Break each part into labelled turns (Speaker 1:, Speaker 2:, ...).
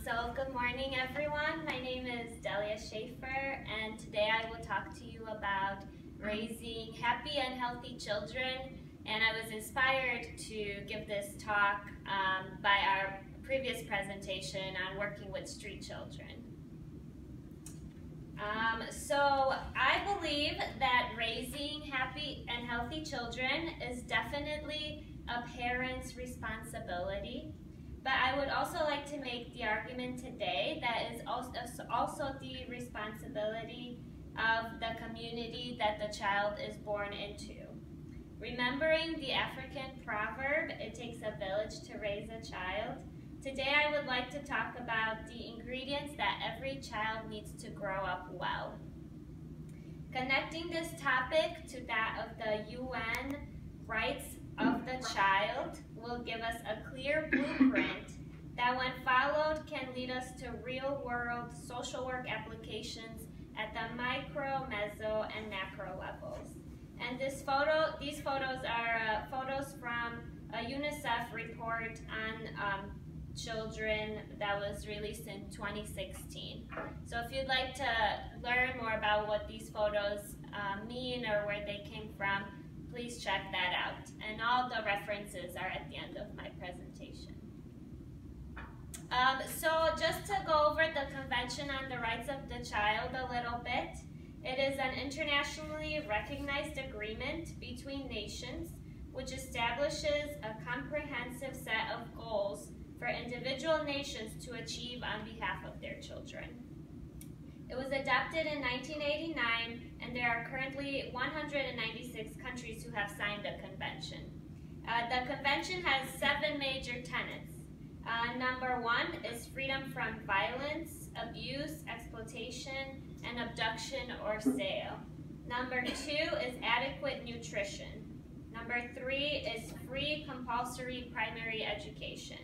Speaker 1: Good morning, everyone. My name is Delia Schaefer, and today I will talk to you about raising happy and healthy children. And I was inspired to give this talk by our previous presentation on working with street children. So I believe that raising happy and healthy children is definitely a parent's responsibility. But I would also like to make the argument today that is also the responsibility of the community that the child is born into. Remembering the African proverb, it takes a village to raise a child, today I would like to talk about the ingredients that every child needs to grow up well. Connecting this topic to that of the UN rights of the child will give us a clear blueprint that when followed can lead us to real-world social work applications at the micro, meso, and macro levels. And these photos are photos from a UNICEF report on children that was released in 2016. So if you'd like to learn more about what these photos mean or where they came from, please check that out. And all the references are at the end of my presentation. So just to go over the Convention on the Rights of the Child a little bit, it is an internationally recognized agreement between nations which establishes a comprehensive set of goals for individual nations to achieve on behalf of their children. It was adopted in 1989, and there are currently 196 countries who have signed the convention. The convention has 7 major tenets. Number 1 is freedom from violence, abuse, exploitation, and abduction or sale. Number 2 is adequate nutrition. Number 3 is free compulsory primary education.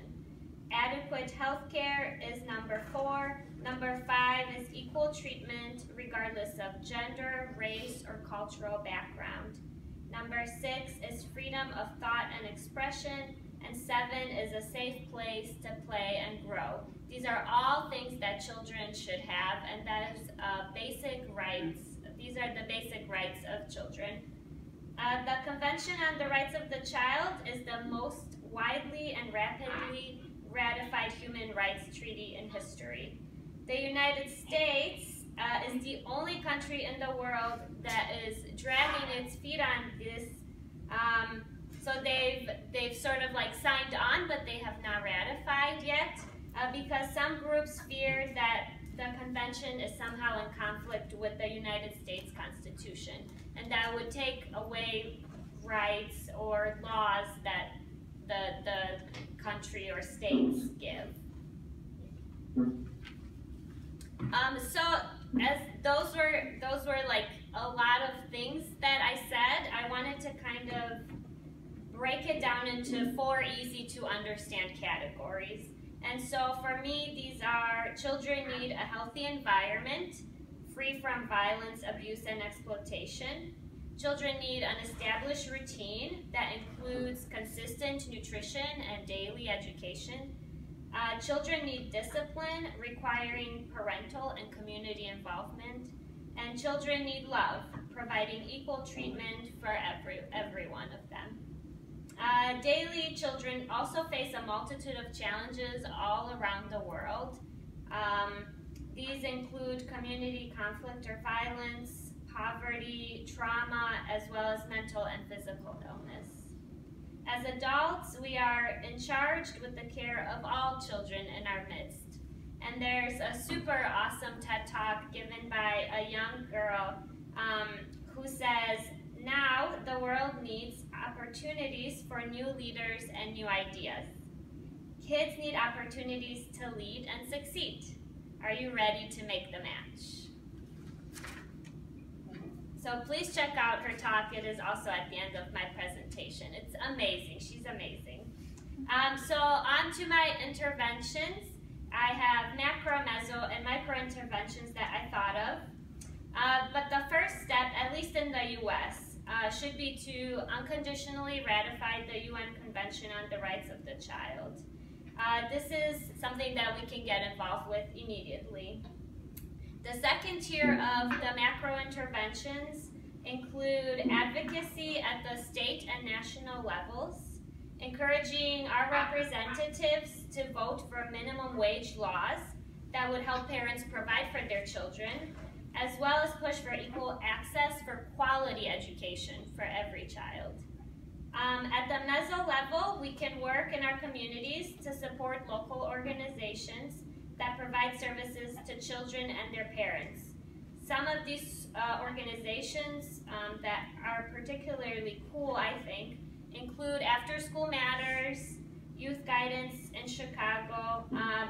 Speaker 1: Adequate health care is number 4. Number 5 is equal treatment regardless of gender, race, or cultural background. Number 6 is freedom of thought and expression. And 7 is a safe place to play and grow. These are all things that children should have, and that is basic rights. These are the basic rights of children. The Convention on the Rights of the Child is the most widely and rapidly ratified human rights treaty in history. The United States is the only country in the world that is dragging its feet on this. So they've sort of like signed on, but they have not ratified yet because some groups fear that the convention is somehow in conflict with the United States Constitution, and that would take away rights or laws that the country or states give. So as those were like a lot of things that I said, I wanted to kind of break it down into 4 easy to understand categories. And so for me, these are: children need a healthy environment, free from violence, abuse, and exploitation. Children need an established routine that includes consistent nutrition and daily education. Children need discipline requiring parental and community involvement. And children need love, providing equal treatment for every one of them. Daily, children also face a multitude of challenges all around the world. These include community conflict or violence, poverty, trauma, as well as mental and physical illness. As adults, we are charged with the care of all children in our midst. And there's a super awesome TED Talk given by a young girl who says, "Now the world needs opportunities for new leaders and new ideas. Kids need opportunities to lead and succeed. Are you ready to make the match?" So please check out her talk. It is also at the end of my presentation. It's amazing. She's amazing. So on to my interventions. I have macro, meso, and micro interventions that I thought of. But the first step, at least in the US, should be to unconditionally ratify the UN Convention on the Rights of the Child. This is something that we can get involved with immediately. The second tier of the macro interventions include advocacy at the state and national levels, encouraging our representatives to vote for minimum wage laws that would help parents provide for their children, as well as push for equal access for quality education for every child. At the meso level, we can work in our communities to support local organizations that provide services to children and their parents. Some of these organizations that are particularly cool, I think, include After School Matters, Youth Guidance in Chicago,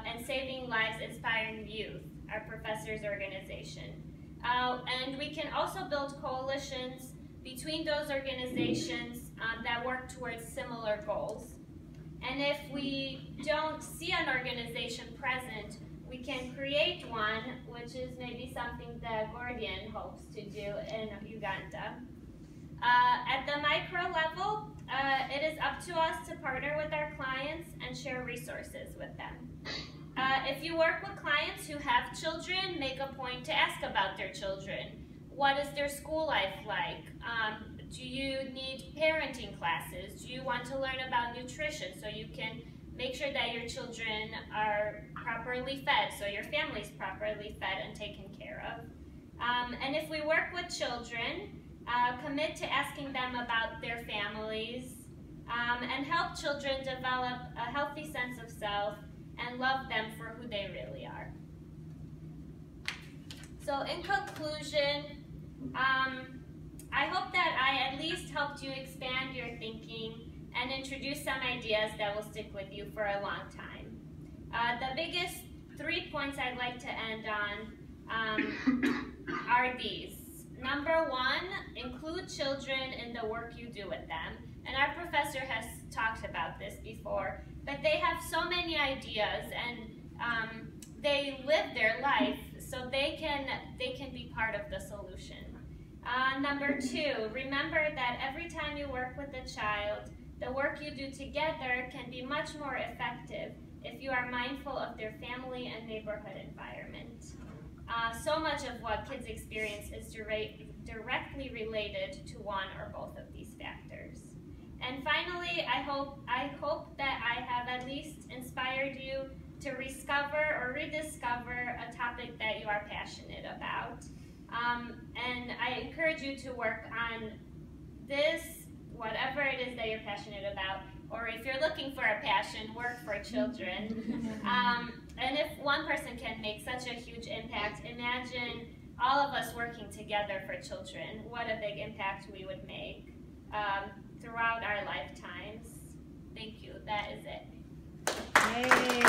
Speaker 1: and Saving Lives Inspiring Youth, our professors' organization. And we can also build coalitions between those organizations that work towards similar goals. And if we don't see an organization present, we can create one, which is maybe something that Gordian hopes to do in Uganda. At the micro level, it is up to us to partner with our clients and share resources with them. If you work with clients who have children, make a point to ask about their children. What is their school life like? Do you need parenting classes? Do you want to learn about nutrition so you can make sure that your children are properly fed, so your family's properly fed and taken care of? And if we work with children, commit to asking them about their families and help children develop a healthy sense of self and love them for who they really are. So in conclusion, I hope that I at least helped you expand your thinking and introduce some ideas that will stick with you for a long time. The biggest 3 points I'd like to end on are these. Number one, include children in the work you do with them. And our professor has talked about this before, but they have so many ideas and they live their life, so they can be part of the solution. Number two, remember that every time you work with a child, the work you do together can be much more effective if you are mindful of their family and neighborhood environment. So much of what kids experience is directly related to one or both of these factors. And finally, I hope that I have at least inspired you to rediscover a topic that you are passionate about. And I encourage you to work on this, whatever it is that you're passionate about, or if you're looking for a passion, work for children. And if one person can make such a huge impact, imagine all of us working together for children. What a big impact we would make throughout our lifetimes. Thank you. That is it.
Speaker 2: Yay.